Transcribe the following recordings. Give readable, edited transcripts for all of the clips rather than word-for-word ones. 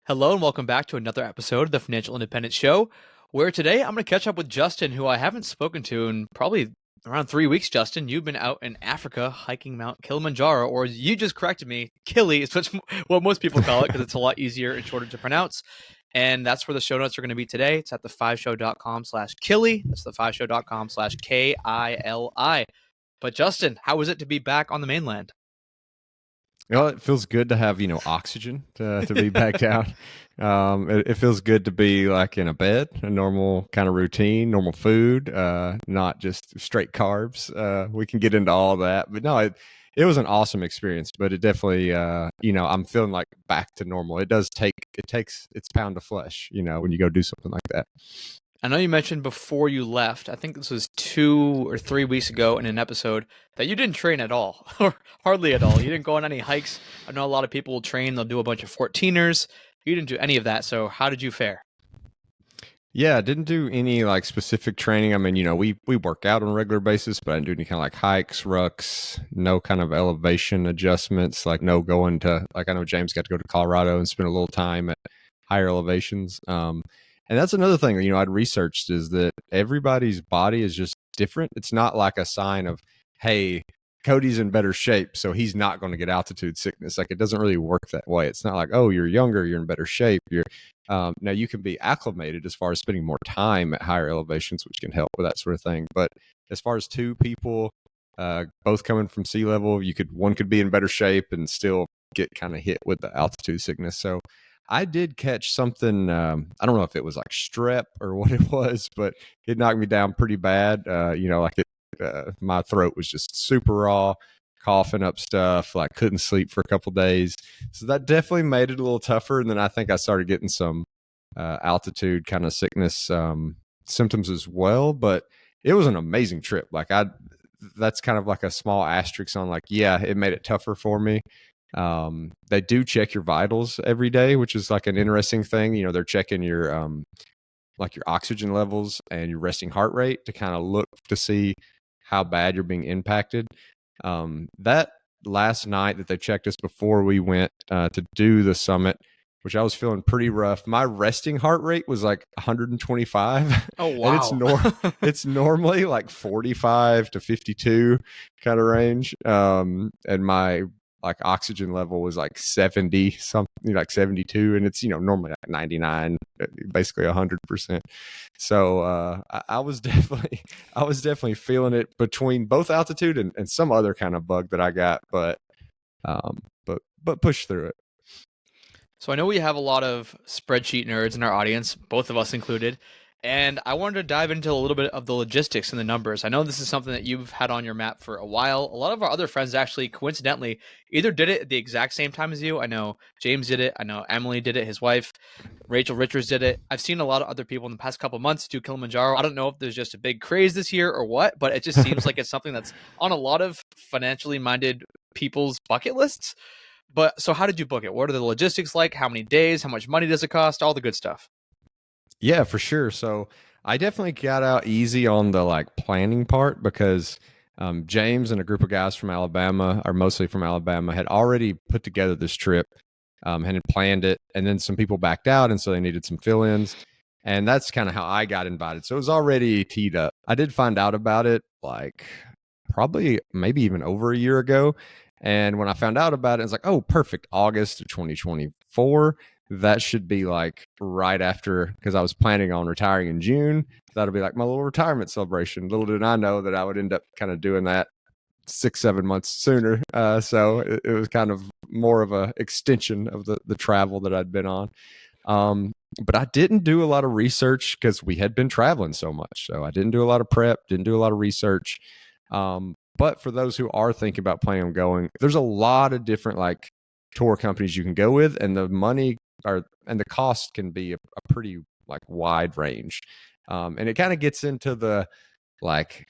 Hello and welcome back to another episode of the Financial Independence Show, where today I'm going to catch up with Justin, who I haven't spoken to in probably around 3 weeks. Justin, you've been out in Africa hiking Mount Kilimanjaro, or you just corrected me, Kili is what most people call it because it's a lot easier and shorter to pronounce. And that's where the show notes are going to be today. It's at the5show.com/Kili. That's the5show.com/KILI. But Justin, how was it to be back on the mainland? Well, it feels good to have, oxygen to be back down. It feels good to be like in a bed, a normal kind of routine, normal food, not just straight carbs. We can get into all that, but no, it was an awesome experience, but it definitely, I'm feeling like back to normal. It takes its pound of flesh, when you go do something like that. I know you mentioned before you left, I think this was 2 or 3 weeks ago in an episode, that you didn't train at all, or hardly at all. You didn't go on any hikes. I know a lot of people will train, they'll do a bunch of 14ers. You didn't do any of that. So how did you fare? Yeah, I didn't do any like specific training. I mean, we work out on a regular basis, but I didn't do any kind of like hikes, rucks, no kind of elevation adjustments, like no going to, like I know James got to go to Colorado and spend a little time at higher elevations. And that's another thing, I'd researched is that everybody's body is just different. It's not like a sign of, hey, Cody's in better shape, so he's not going to get altitude sickness. Like it doesn't really work that way. It's not like, oh, you're younger, you're in better shape. Now you can be acclimated as far as spending more time at higher elevations, which can help with that sort of thing. But as far as two people, both coming from sea level, one could be in better shape and still get kind of hit with the altitude sickness. So I did catch something. I don't know if it was like strep or what it was, but it knocked me down pretty bad. My throat was just super raw, coughing up stuff, like couldn't sleep for a couple days. So that definitely made it a little tougher. And then I think I started getting some altitude kind of sickness symptoms as well. But it was an amazing trip. That's kind of like a small asterisk on like, yeah, it made it tougher for me. They do check your vitals every day, which is like an interesting thing. They're checking your like your oxygen levels and your resting heart rate to kind of look to see how bad you're being impacted. That last night that they checked us before we went to do the summit, which I was feeling pretty rough. My resting heart rate was like 125. Oh, wow. And it's normally like 45 to 52 kind of range. And my like oxygen level was like 70 something, like 72, and it's normally like 99, basically 100%. So I was definitely feeling it between both altitude and some other kind of bug that I got, but push through it. So I know we have a lot of spreadsheet nerds in our audience, both of us included, and I wanted to dive into a little bit of the logistics and the numbers. I know this is something that you've had on your map for a while. A lot of our other friends actually coincidentally either did it at the exact same time as you. I know James did it. I know Emily did it. His wife, Rachel Richards, did it. I've seen a lot of other people in the past couple of months do Kilimanjaro. I don't know if there's just a big craze this year or what, but it just seems like it's something that's on a lot of financially minded people's bucket lists. But so how did you book it? What are the logistics like? How many days? How much money does it cost? All the good stuff. Yeah, for sure. So I definitely got out easy on the like planning part because James and a group of guys from Alabama, or mostly from Alabama, had already put together this trip and had planned it. And then some people backed out, and so they needed some fill-ins. And that's kind of how I got invited. So it was already teed up. I did find out about it like probably maybe even over a year ago. And when I found out about it, it's like, oh, perfect. August of 2024. That should be like right after, because I was planning on retiring in June. That'll be like my little retirement celebration. Little did I know that I would end up kind of doing that 6-7 months sooner. So it was kind of more of a extension of the travel that I'd been on. But I didn't do a lot of research because we had been traveling so much. So I didn't do a lot of prep, didn't do a lot of research. But for those who are thinking about planning on going, there's a lot of different like tour companies you can go with, and the money and the cost can be a pretty like wide range. And it kind of gets into the like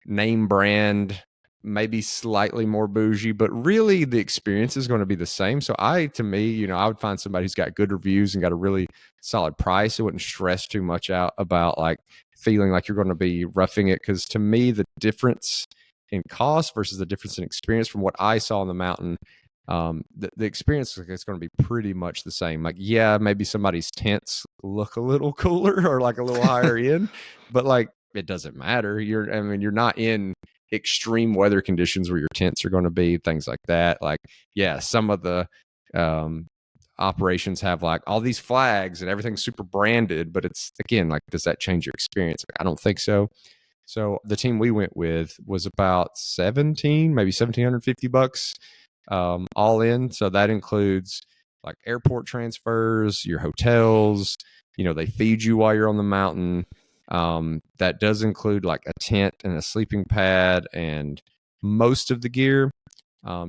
name brand, maybe slightly more bougie, but really the experience is going to be the same. So to me, I would find somebody who's got good reviews and got a really solid price. It wouldn't stress too much out about like feeling like you're going to be roughing it. Because to me, the difference in cost versus the difference in experience from what I saw on the mountain the experience is going to be pretty much the same. Like, yeah, maybe somebody's tents look a little cooler or like a little higher end, but like it doesn't matter. You're not in extreme weather conditions where your tents are going to be, things like that. Like, yeah, some of the um, operations have like all these flags and everything's super branded, but it's again like, does that change your experience? I don't think so. So the team we went with was about 17, maybe $1,750 all in. So that includes like airport transfers, your hotels. They feed you while you're on the mountain. That does include like a tent and a sleeping pad and most of the gear.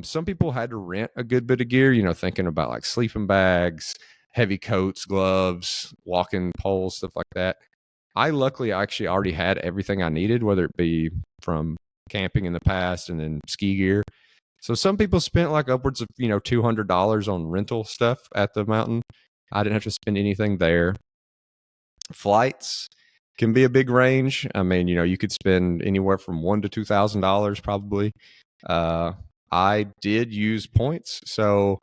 Some people had to rent a good bit of gear, thinking about like sleeping bags, heavy coats, gloves, walking poles, stuff like that. I luckily actually already had everything I needed, whether it be from camping in the past and then ski gear. So some people spent like upwards of, $200 on rental stuff at the mountain. I didn't have to spend anything there. Flights can be a big range. I mean, you could spend anywhere from $1,000 to $2,000 probably. I did use points. So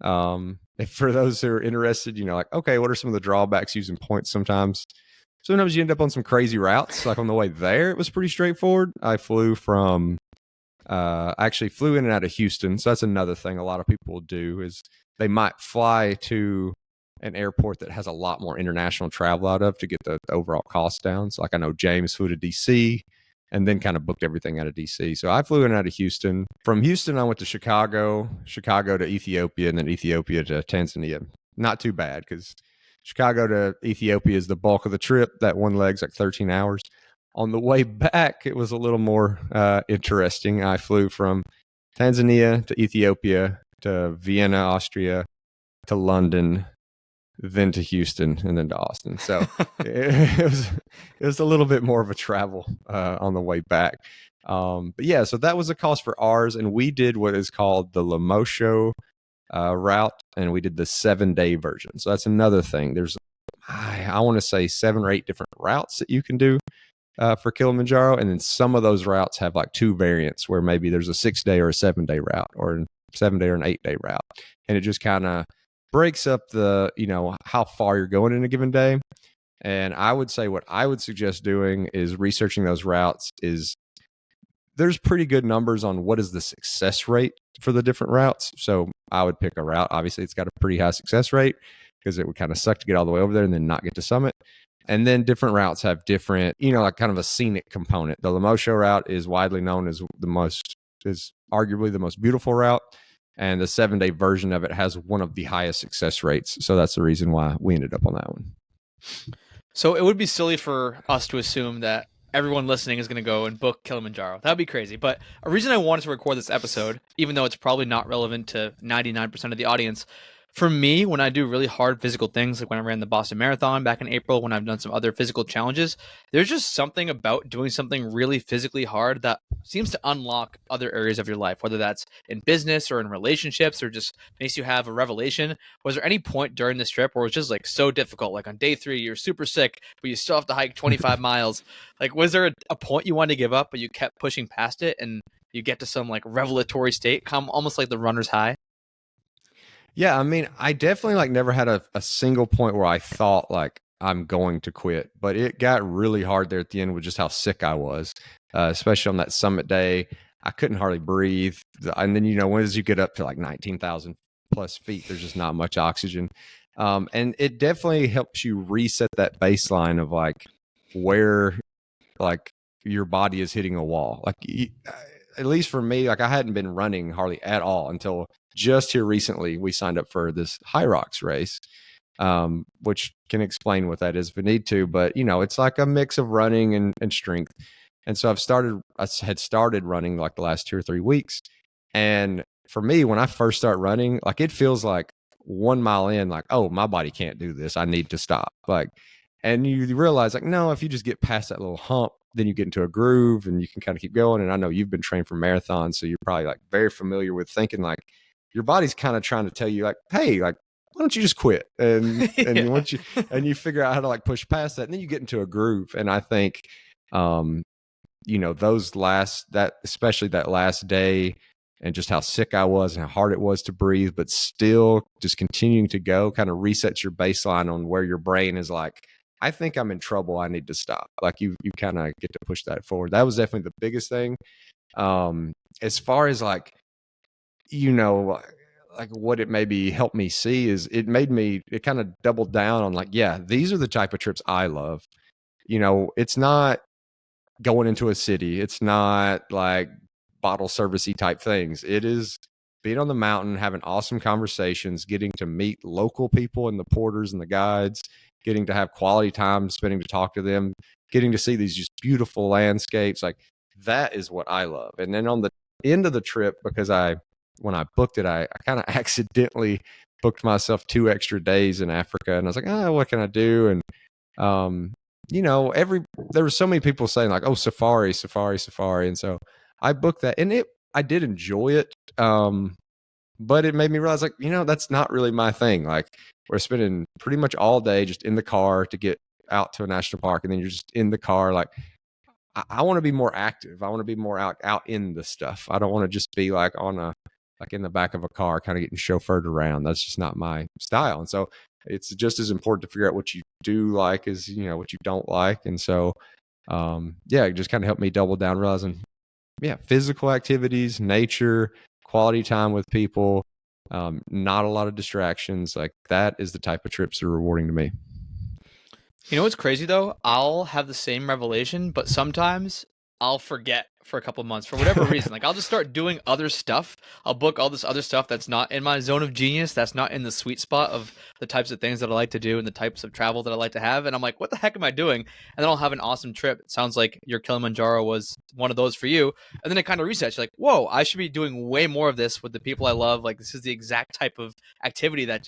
if for those who are interested, like, okay, what are some of the drawbacks using points sometimes? Sometimes you end up on some crazy routes. Like on the way there, it was pretty straightforward. I actually flew in and out of Houston. So that's another thing a lot of people will do is they might fly to an airport that has a lot more international travel out of to get the overall cost down. So like I know James flew to DC and then kind of booked everything out of DC. So I flew in and out of Houston. From Houston, I went to Chicago to Ethiopia, and then Ethiopia to Tanzania. Not too bad because Chicago to Ethiopia is the bulk of the trip. That one leg's like 13 hours. On the way back, it was a little more interesting. I flew from Tanzania to Ethiopia to Vienna, Austria, to London, then to Houston, and then to Austin. So it was a little bit more of a travel on the way back. But yeah, so that was the cost for ours, and we did what is called the Lemosho route, and we did the 7-day version. So that's another thing. There's I want to say 7 or 8 different routes that you can do for Kilimanjaro, and then some of those routes have like 2 variants where maybe there's a 6-day or a 7-day route, or a 7-day or an 8-day route, and it just kind of breaks up the how far you're going in a given day. And I would say what I would suggest doing is researching those routes. Is there's pretty good numbers on what is the success rate for the different routes. So I would pick a route. Obviously, it's got a pretty high success rate because it would kind of suck to get all the way over there and then not get to summit. And then different routes have different, like kind of a scenic component. The Lemosho route is widely known as is arguably the most beautiful route. And the 7-day version of it has one of the highest success rates. So that's the reason why we ended up on that one. So it would be silly for us to assume that everyone listening is going to go and book Kilimanjaro. That would be crazy. But a reason I wanted to record this episode, even though it's probably not relevant to 99% of the audience, for me, when I do really hard physical things, like when I ran the Boston Marathon back in April, when I've done some other physical challenges, there's just something about doing something really physically hard that seems to unlock other areas of your life, whether that's in business or in relationships or just makes you have a revelation. Was there any point during this trip where it was just like so difficult? Like on day 3, you're super sick, but you still have to hike 25 miles. Like, was there a point you wanted to give up, but you kept pushing past it and you get to some like revelatory state, come almost like the runner's high? Yeah, I mean, I definitely like never had a single point where I thought like I'm going to quit, but it got really hard there at the end with just how sick I was, especially on that summit day. I couldn't hardly breathe. And then, as you get up to like 19,000 plus feet, there's just not much oxygen. And it definitely helps you reset that baseline of like where like your body is hitting a wall. Like at least for me, like I hadn't been running hardly at all until just here recently. We signed up for this High Rocks race, which can explain what that is if we need to. But it's like a mix of running and strength. And so I had started running like the last 2 or 3 weeks. And for me, when I first start running, like it feels like 1 mile in, like, oh, my body can't do this. I need to stop. Like, and you realize like, no, if you just get past that little hump, then you get into a groove and you can kind of keep going. And I know you've been trained for marathons, so you're probably like very familiar with thinking like your body's kind of trying to tell you like, hey, like, why don't you just quit? And Yeah. once you figure out how to like push past that, and then you get into a groove. And I think, especially that last day, and just how sick I was and how hard it was to breathe, but still just continuing to go kind of resets your baseline on where your brain is like, I think I'm in trouble. I need to stop. Like you kind of get to push that forward. That was definitely the biggest thing. As far as like, you know, like what it maybe helped me see is it kind of doubled down on like, yeah, these are the type of trips I love. It's not going into a city. It's not like bottle servicey type things. It is being on the mountain, having awesome conversations, getting to meet local people and the porters and the guides, getting to have quality time, spending to talk to them, getting to see these just beautiful landscapes. Like that is what I love. And then on the end of the trip, because when I booked it, I kind of accidentally booked myself 2 extra days in Africa. And I was like, what can I do? And there were so many people saying like, oh, safari, safari, safari. And so I booked that, and I did enjoy it. But it made me realize like, that's not really my thing. Like we're spending pretty much all day just in the car to get out to a national park. And then you're just in the car. Like I want to be more active. I want to be more out in the stuff. I don't want to just be like like in the back of a car, kind of getting chauffeured around. That's just not my style. And so it's just as important to figure out what you do like as, what you don't like. And so, it just kind of helped me double down, realizing, physical activities, nature, quality time with people, not a lot of distractions. Like that is the type of trips that are rewarding to me. You know what's crazy though? I'll have the same revelation, but sometimes I'll forget for a couple months for whatever reason. Like I'll just start doing other stuff. I'll book all this other stuff that's not in my zone of genius, that's not in the sweet spot of the types of things that I like to do and the types of travel that I like to have. And I'm like, what the heck am I doing? And then I'll have an awesome trip. It sounds like your Kilimanjaro was one of those for you. And then it kind of resets. You're like, whoa, I should be doing way more of this with the people I love. Like this is the exact type of activity that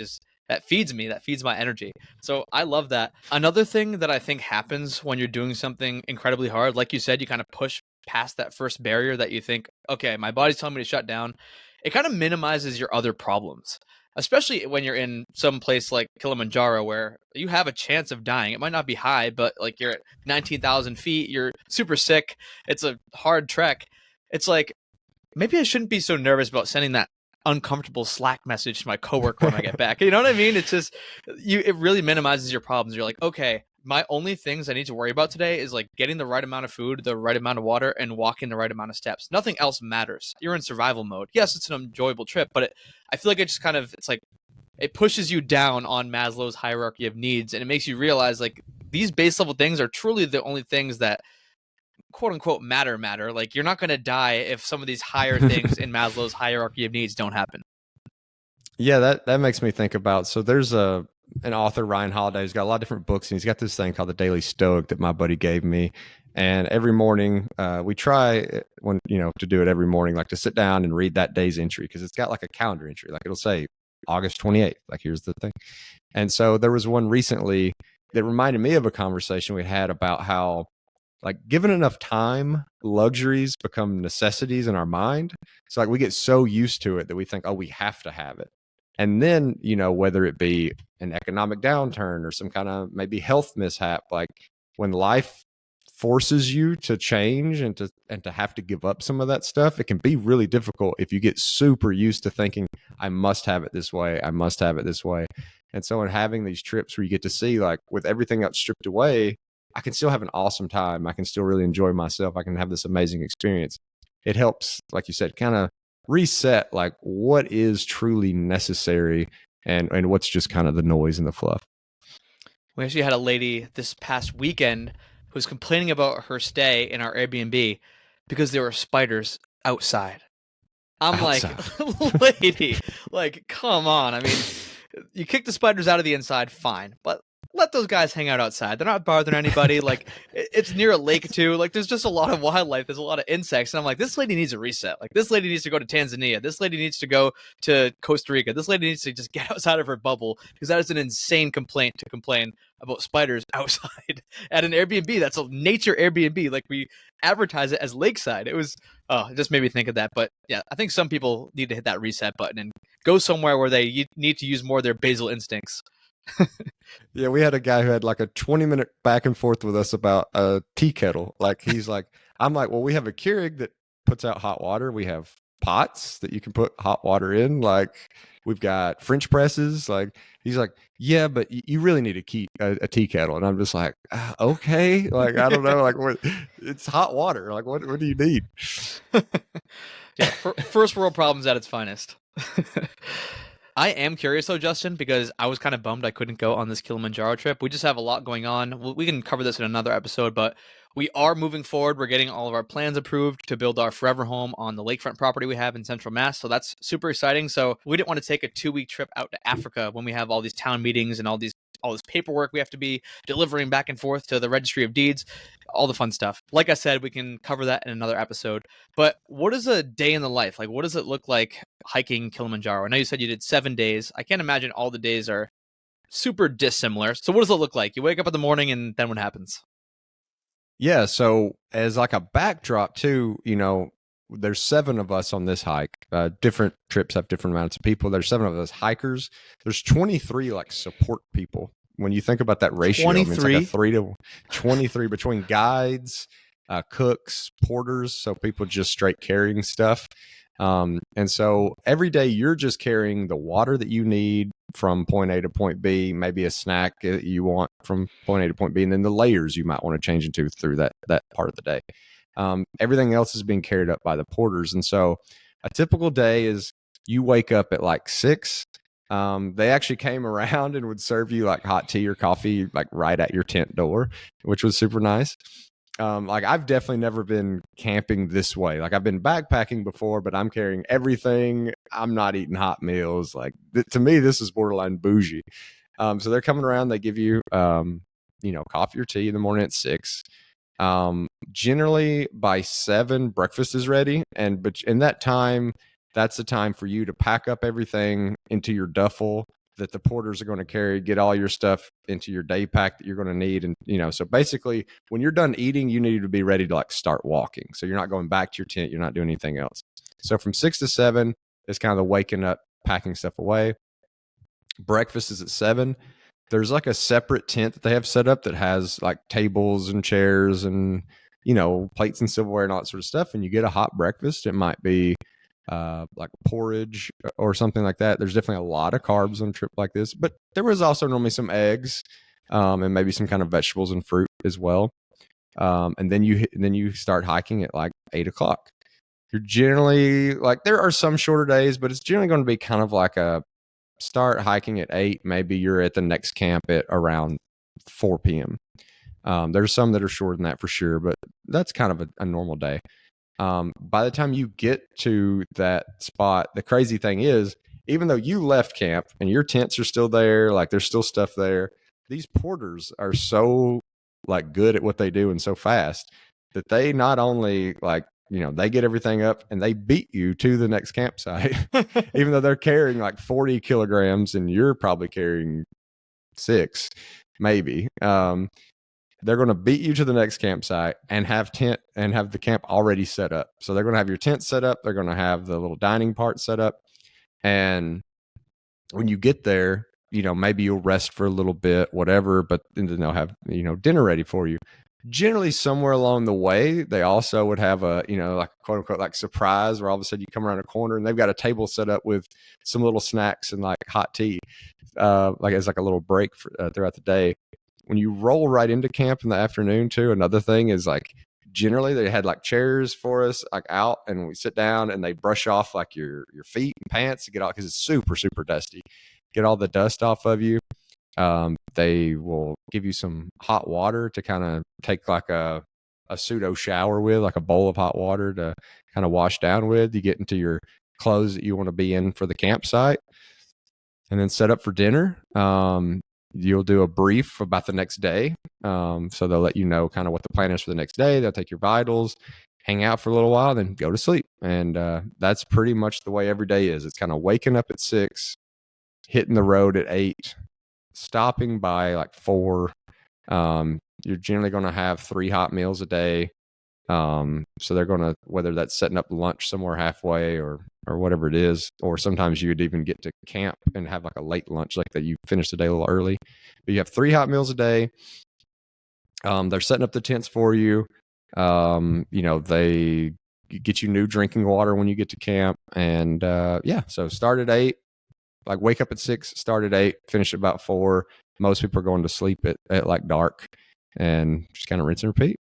feeds me, that feeds my energy. So I love that. Another thing that I think happens when you're doing something incredibly hard, like you said, you kind of push past that first barrier that you think, okay, my body's telling me to shut down. It kind of minimizes your other problems, especially when you're in some place like Kilimanjaro where you have a chance of dying. It might not be high, but like you're at 19,000 feet, you're super sick. It's a hard trek. It's like, maybe I shouldn't be so nervous about sending that uncomfortable Slack message to my coworker when I get back. You know what I mean? It's just it really minimizes your problems. You're like, okay, my only things I need to worry about today is like getting the right amount of food, the right amount of water, and walking the right amount of steps. Nothing else matters. You're in survival mode. Yes, it's an enjoyable trip, but I feel like it just kind of, it's like it pushes you down on Maslow's hierarchy of needs, and it makes you realize like these base level things are truly the only things that quote unquote matter. Like you're not going to die if some of these higher things in Maslow's hierarchy of needs don't happen. Yeah, that makes me think about, so there's an author, Ryan Holiday, who's got a lot of different books, and he's got this thing called the Daily Stoic that my buddy gave me. And every morning we try to do it every morning, like to sit down and read that day's entry, because it's got like a calendar entry, like it'll say August 28th, like here's the thing. And so there was one recently that reminded me of a conversation we had about how, like, given enough time, luxuries become necessities in our mind. So like we get so used to it that we think, oh, we have to have it. And then, whether it be an economic downturn or some kind of maybe health mishap, like when life forces you to change and to have to give up some of that stuff, it can be really difficult if you get super used to thinking, I must have it this way, I must have it this way. And so in having these trips where you get to see, like, with everything else stripped away, I can still have an awesome time. I can still really enjoy myself. I can have this amazing experience. It helps, like you said, kind of reset like what is truly necessary and what's just kind of the noise and the fluff. We actually had a lady this past weekend who was complaining about her stay in our Airbnb because there were spiders outside. I'm Outside. like, lady, like, come on. I mean, you kick the spiders out of the inside, fine, but let those guys hang out outside. They're not bothering anybody. Like, it's near a lake too. Like, there's just a lot of wildlife. There's a lot of insects. And I'm like, this lady needs a reset. Like, this lady needs to go to Tanzania. This lady needs to go to Costa Rica. This lady needs to just get outside of her bubble, because that is an insane complaint to complain about spiders outside at an Airbnb. That's a nature Airbnb. Like, we advertise it as lakeside. It just made me think of that. But yeah, I think some people need to hit that reset button and go somewhere where they need to use more of their basal instincts. Yeah, we had a guy who had like a 20-minute back and forth with us about a tea kettle. Like he's like, I'm like, well, we have a Keurig that puts out hot water. We have pots that you can put hot water in. Like we've got French presses. Like he's like, yeah, but you really need a tea kettle. And I'm just like, okay, like I don't know, like what? It's hot water. Like what do you need? Yeah, first world problems at its finest. I am curious though, Justin, because I was kind of bummed I couldn't go on this Kilimanjaro trip. We just have a lot going on. We can cover this in another episode, but we are moving forward. We're getting all of our plans approved to build our forever home on the lakefront property we have in Central Mass. So that's super exciting. So we didn't want to take a 2-week trip out to Africa when we have all these town meetings and all this paperwork we have to be delivering back and forth to the Registry of Deeds, all the fun stuff. Like I said, we can cover that in another episode. But what is a day in the life? Like, what does it look like hiking Kilimanjaro? I know you said you did 7 days. I can't imagine all the days are super dissimilar. So what does it look like? You wake up in the morning and then what happens? Yeah. So as like a backdrop too, there's 7 of us on this hike. Different trips have different amounts of people. There's 7 of us hikers. There's 23 like support people. When you think about that ratio, I mean, it's like a 3 to 23 between guides, cooks, porters. So people just straight carrying stuff. And so every day you're just carrying the water that you need from point A to point B, maybe a snack that you want from point A to point B, and then the layers you might want to change into through that part of the day. Everything else is being carried up by the porters. And so a typical day is you wake up at like 6. They actually came around and would serve you like hot tea or coffee, like right at your tent door, which was super nice. Like I've definitely never been camping this way. Like I've been backpacking before, but I'm carrying everything. I'm not eating hot meals. Like to me, this is borderline bougie. So they're coming around. They give you, coffee or tea in the morning at 6. Generally by 7, breakfast is ready. But in that time, that's the time for you to pack up everything into your duffel that the porters are going to carry, get all your stuff into your day pack that you're going to need. And, so basically when you're done eating, you need to be ready to like start walking. So you're not going back to your tent. You're not doing anything else. So from 6 to 7 is kind of the waking up, packing stuff away. Breakfast is at 7. There's like a separate tent that they have set up that has like tables and chairs and, plates and silverware and all that sort of stuff. And you get a hot breakfast. It might be like porridge or something like that. There's definitely a lot of carbs on a trip like this, but there was also normally some eggs and maybe some kind of vegetables and fruit as well. And then you start hiking at like 8:00. You're generally like, there are some shorter days, but it's generally going to be kind of like a start hiking at 8. Maybe you're at the next camp at around 4 p.m. There's some that are shorter than that for sure, but that's kind of a normal day. By the time you get to that spot, the crazy thing is, even though you left camp and your tents are still there, like there's still stuff there, these porters are so like good at what they do and so fast that they not only like, they get everything up and they beat you to the next campsite, even though they're carrying like 40 kilograms and you're probably carrying 6, maybe. They're going to beat you to the next campsite and have the camp already set up. So they're going to have your tent set up. They're going to have the little dining part set up. And when you get there, maybe you'll rest for a little bit, whatever, but then they'll have, dinner ready for you. Generally somewhere along the way, they also would have a, like quote unquote, like surprise where all of a sudden you come around a corner and they've got a table set up with some little snacks and like hot tea, like as like a little break throughout the day. When you roll right into camp in the afternoon too, another thing is like generally they had like chairs for us like out, and we sit down and they brush off like your feet and pants to get out because it's super, super dusty. Get all the dust off of you. They will give you some hot water to kind of take like a pseudo shower with, like a bowl of hot water to kind of wash down with. You get into your clothes that you want to be in for the campsite and then set up for dinner. You'll do a brief about the next day. So they'll let you know kind of what the plan is for the next day. They'll take your vitals, hang out for a little while, then go to sleep. And that's pretty much the way every day is. It's kind of waking up at 6, hitting the road at 8, stopping by like 4. You're generally going to have 3 hot meals a day. So they're going to, whether that's setting up lunch somewhere halfway or whatever it is, or sometimes you would even get to camp and have like a late lunch, like that you finish the day a little early, but you have 3 hot meals a day. They're setting up the tents for you. They get you new drinking water when you get to camp. And yeah, so start at 8, like wake up at 6, start at 8, finish at about 4. Most people are going to sleep at like dark, and just kind of rinse and repeat.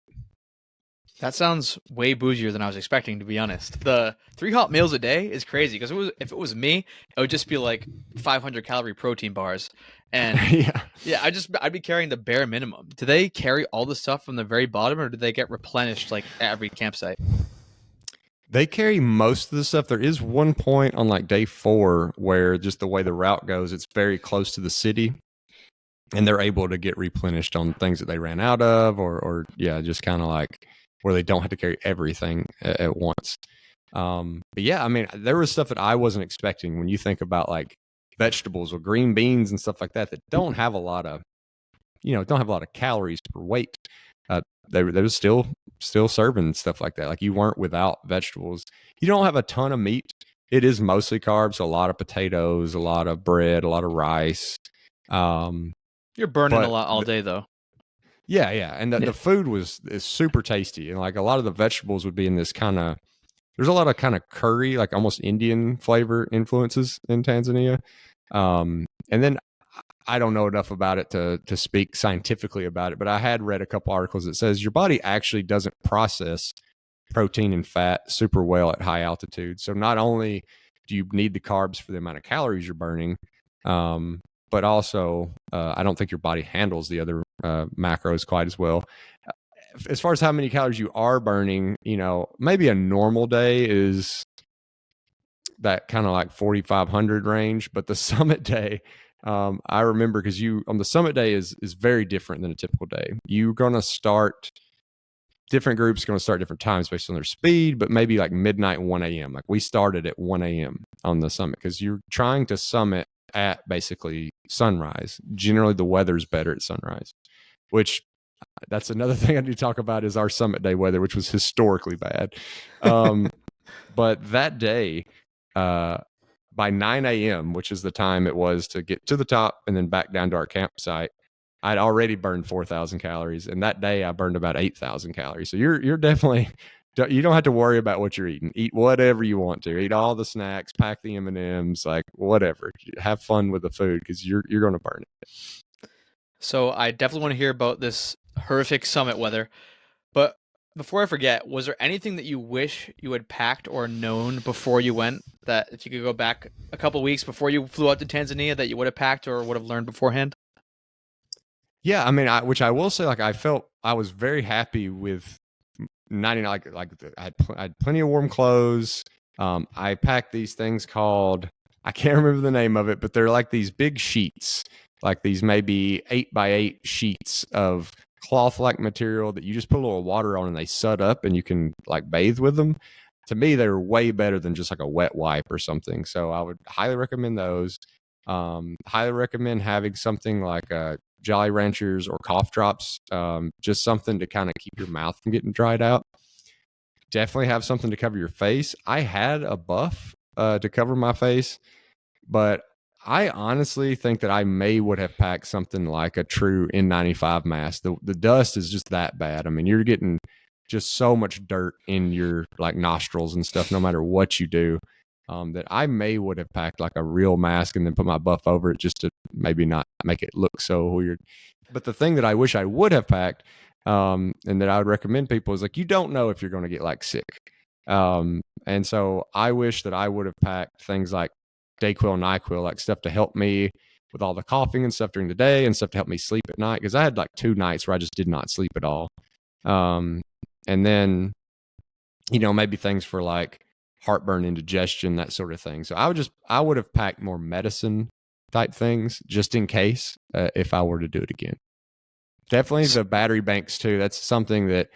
That sounds way bougier than I was expecting, to be honest. The 3 hot meals a day is crazy because if it was me, it would just be like 500 calorie protein bars, and Yeah. yeah, I'd be carrying the bare minimum. Do they carry all the stuff from the very bottom, or do they get replenished like at every campsite? They carry most of the stuff. There is one point on like day 4 where just the way the route goes, it's very close to the city, and they're able to get replenished on things that they ran out of, or yeah, just kind of like where they don't have to carry everything at once. But yeah, I mean, there was stuff that I wasn't expecting when you think about like vegetables or green beans and stuff like that don't have a lot of, don't have a lot of calories per weight. They were still serving stuff like that. Like you weren't without vegetables. You don't have a ton of meat. It is mostly carbs, a lot of potatoes, a lot of bread, a lot of rice. You're burning a But lot all day, though. yeah, and Yeah. the food is super tasty, and like a lot of the vegetables would be in this kind of. There's a lot of kind of curry, like almost Indian flavor influences in Tanzania. And then I don't know enough about it to speak scientifically about it, but I had read a couple articles that says your body actually doesn't process protein and fat super well at high altitude. So not only do you need the carbs for the amount of calories you're burning, but also I don't think your body handles the other macros quite as well. As far as how many calories you are burning, maybe a normal day is that kind of like 4,500 range, but the summit day, I remember because on the summit day is very different than a typical day. You're going to start different groups going to start different times based on their speed, but maybe like midnight, 1 a.m. Like we started at 1 a.m. on the summit because you're trying to summit at basically sunrise. Generally, the weather's better at sunrise, which that's another thing I need to talk about is our summit day weather, which was historically bad. But that day, by 9 a.m., which is the time it was to get to the top and then back down to our campsite, I'd already burned 4,000 calories. And that day I burned about 8,000 calories. So you're definitely, you don't have to worry about what you're eating. Eat whatever you want to. Eat all the snacks, pack the M&Ms, like whatever. Have fun with the food because you're going to burn it. So I definitely want to hear about this horrific summit weather. But before I forget, was there anything that you wish you had packed or known before you went that if you could go back a couple weeks before you flew out to Tanzania that you would have packed or would have learned beforehand? Yeah, I mean, which I will say, like I felt I was very happy with 99. I had plenty of warm clothes. I packed these things called, I can't remember the name of it, but they're like these big sheets, like these maybe 8x8 sheets of cloth-like material that you just put a little water on and they sud up and you can like bathe with them. To me, they're way better than just like a wet wipe or something. So I would highly recommend those. Highly recommend having something like a Jolly Ranchers or cough drops, just something to kind of keep your mouth from getting dried out. Definitely have something to cover your face. I had a buff to cover my face, but I honestly think that I would have packed something like a true N95 mask. The dust is just that bad. I mean, you're getting just so much dirt in your like nostrils and stuff, no matter what you do. That I would have packed like a real mask and then put my buff over it just to maybe not make it look so weird. But the thing that I wish I would have packed, and that I would recommend people is like, you don't know if you're going to get like sick. And so I wish that I would have packed things like Dayquil, NyQuil, like stuff to help me with all the coughing and stuff during the day and stuff to help me sleep at night. Cause I had like 2 nights where I just did not sleep at all. And then, maybe things for like heartburn, indigestion, that sort of thing. So I would have packed more medicine type things just in case if I were to do it again. Definitely the battery banks too. That's something that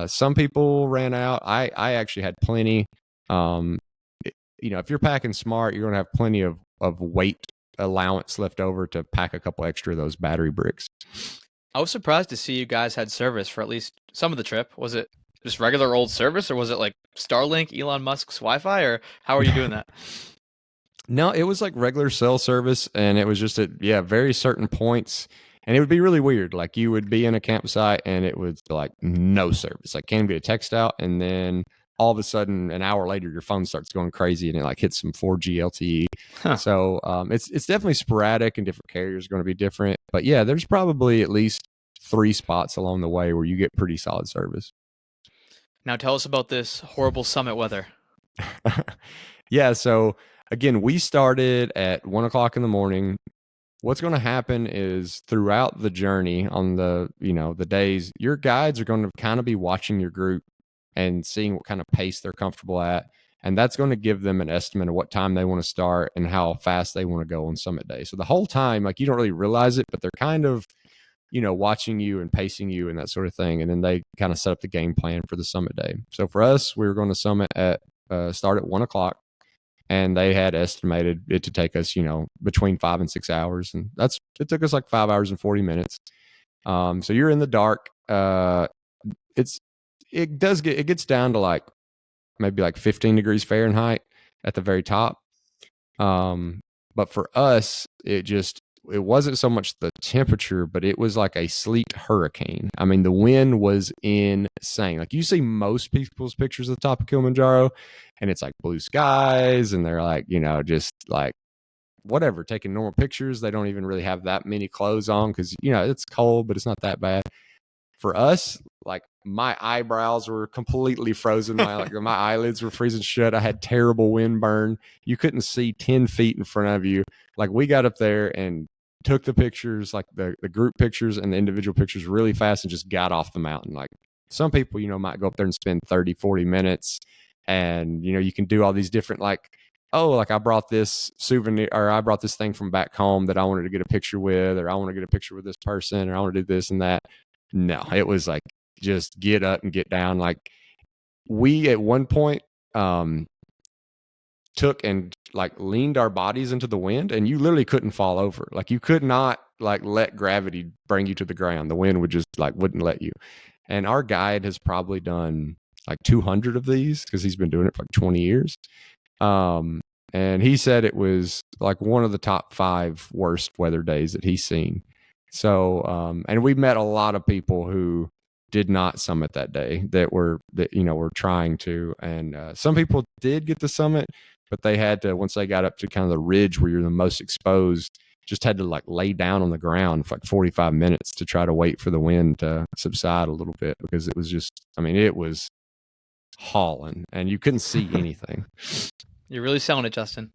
some people ran out. I actually had plenty. If you're packing smart, you're going to have plenty of weight allowance left over to pack a couple extra of those battery bricks. I was surprised to see you guys had service for at least some of the trip. Was it just regular old service or was it like Starlink, Elon Musk's Wi-Fi, or how are you doing that? No, it was like regular cell service, and it was just at very certain points, and it would be really weird. Like you would be in a campsite, and it was like no service. Like can't get a text out, and then all of a sudden an hour later your phone starts going crazy and it like hits some 4G LTE. Huh. So it's definitely sporadic, and different carriers are going to be different. But yeah, there's probably at least 3 spots along the way where you get pretty solid service. Now tell us about this horrible summit weather. Yeah, so again, we started at 1 o'clock in the morning. What's going to happen is throughout the journey on the days, your guides are going to kind of be watching your group and seeing what kind of pace they're comfortable at. And that's going to give them an estimate of what time they want to start and how fast they want to go on summit day. So the whole time, like, you don't really realize it, but they're kind of, watching you and pacing you and that sort of thing. And then they kind of set up the game plan for the summit day. So for us, we were going to summit start at 1 o'clock. And they had estimated it to take us, between 5 and 6 hours, and it took us like 5 hours and 40 minutes. So you're in the dark. It gets down to like maybe like 15 degrees Fahrenheit at the very top. But for us, it wasn't so much the temperature, but it was like a sleet hurricane. I mean, the wind was insane. Like, you see most people's pictures of the top of Kilimanjaro, and it's like blue skies, and they're like, just like whatever, taking normal pictures. They don't even really have that many clothes on because, it's cold, but it's not that bad. For us, like, my eyebrows were completely frozen. My eyelids were freezing shut. I had terrible wind burn. You couldn't see 10 feet in front of you. Like, we got up there and took the pictures, like the group pictures and the individual pictures, really fast, and just got off the mountain. Like, some people, might go up there and spend 30, 40 minutes, and, you can do all these different, like, oh, like, I brought this souvenir, or I brought this thing from back home that I wanted to get a picture with, or I want to get a picture with this person, or I want to do this and that. No, it was like, just get up and get down. Like, we at one point took and like leaned our bodies into the wind, and you literally couldn't fall over. Like, you could not like let gravity bring you to the ground. The wind would just like wouldn't let you. And our guide has probably done like 200 of these because he's been doing it for like 20 years. And he said it was like one of the top 5 worst weather days that he's seen. So, and we met a lot of people who did not summit that day that were trying to, and some people did get the summit, but they had to, once they got up to kind of the ridge where you're the most exposed, just had to like lay down on the ground for like 45 minutes to try to wait for the wind to subside a little bit, because it was just, I mean, it was hauling and you couldn't see anything. You're really selling it, Justin.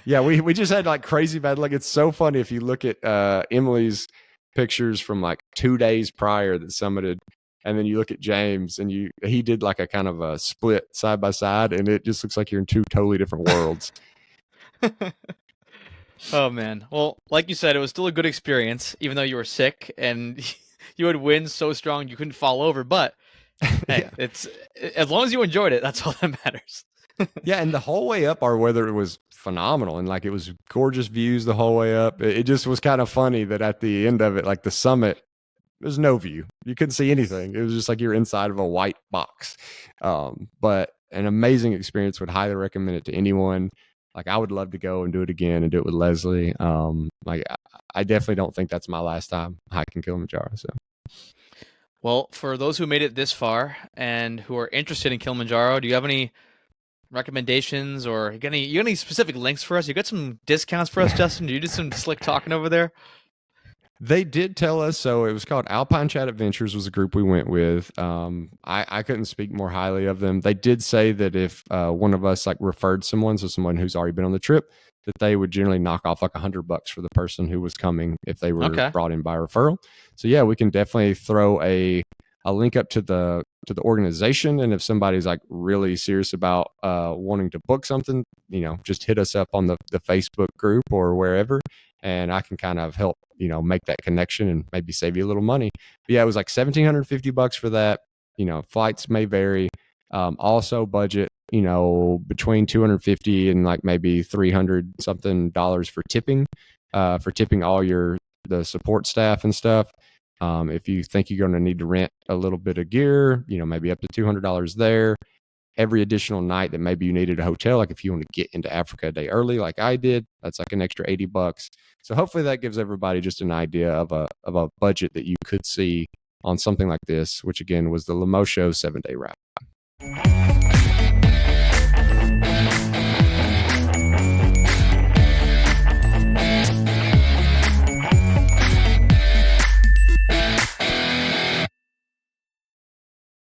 Yeah, we just had like crazy bad luck. It's so funny if you look at Emily's pictures from like 2 days prior that summited, and then you look at James, and he did like a kind of a split side by side, and it just looks like you're in 2 totally different worlds. Oh man. Well, like you said, it was still a good experience, even though you were sick and you had winds so strong you couldn't fall over. But hey, Yeah. it's as long as you enjoyed it, that's all that matters. Yeah, and the whole way up, our weather was phenomenal, and like, it was gorgeous views the whole way up. It just was kind of funny that at the end of it, like the summit, there's no view. You couldn't see anything. It was just like you're inside of a white box. But an amazing experience. Would highly recommend it to anyone. Like, I would love to go and do it again and do it with Leslie. Like, I definitely don't think that's my last time hiking Kilimanjaro. So, Well, for those who made it this far and who are interested in Kilimanjaro, do you have any recommendations, or you got any specific links for us? You got some discounts for us, Justin? Do you do some slick talking over there? they did tell us, so it was called Alpine Chat Adventures was the group we went with. I couldn't speak more highly of them. They did say that if one of us like referred someone, so someone who's already been on the trip, that they would generally knock off like $100 for the person who was coming if they were Okay. brought in by referral. So yeah, we can definitely throw a link up to the organization, and if somebody's like really serious about wanting to book something, just hit us up on the Facebook group or wherever, and I can kind of help make that connection and maybe save you a little money. But yeah, it was like $1,750 for that. Flights may vary. Also budget, between 250 and like maybe 300 something dollars for tipping all the support staff and stuff. If you think you're going to need to rent a little bit of gear, maybe up to $200 there. Every additional night that maybe you needed a hotel, like if you want to get into Africa a day early, like I did, that's like an extra $80. So hopefully that gives everybody just an idea of a budget that you could see on something like this, which again was the Lemosho 7-day route. you.